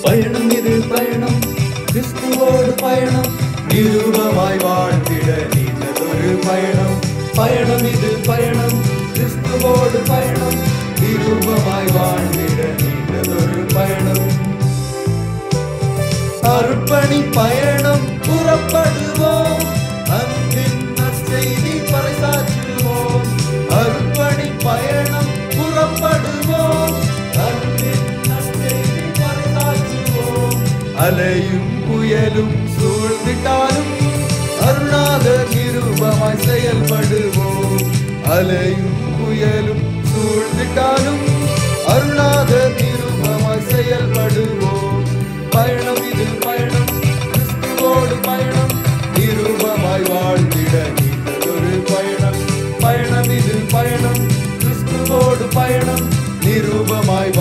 பயணம் இது பயணம் கிறிஸ்துவோடு பயணம் நிரூபமாய் வாழ்ந்திட நீண்டதொரு பயணம் பயணம் இது பயணம் கிறிஸ்துவோடு பயணம் நிரூபமாய் வாழ்ந்திட நீண்டதொரு பயணம் அர்ப்பணி பயணம் புறப்படுவோம் அன்பின் நற்செய்தி பறைசாற்றுவோம் அர்ப்பணி பயணம் புறப்படுவோம் அன்பின் நற்செய்தி பறைசாற்றுவோம் அலையும் புயலும் சூழ்ந்திட்டாலும் அருணாத நிரூபமாய் செயல்படுவோம் அலையும் புயலும் சூழ்ந்திட்டாலும் அருணாத நிரூபமாய் செயல்படுவோம் பயணம் இது பயணம் கிறிஸ்துவோடு பயணம் நிரூபமாய் வாழ்ந்திட நீண்டதொரு பயணம் பயணம் இது பயணம் கிறிஸ்துவோடு பயணம் நிரூபமாய்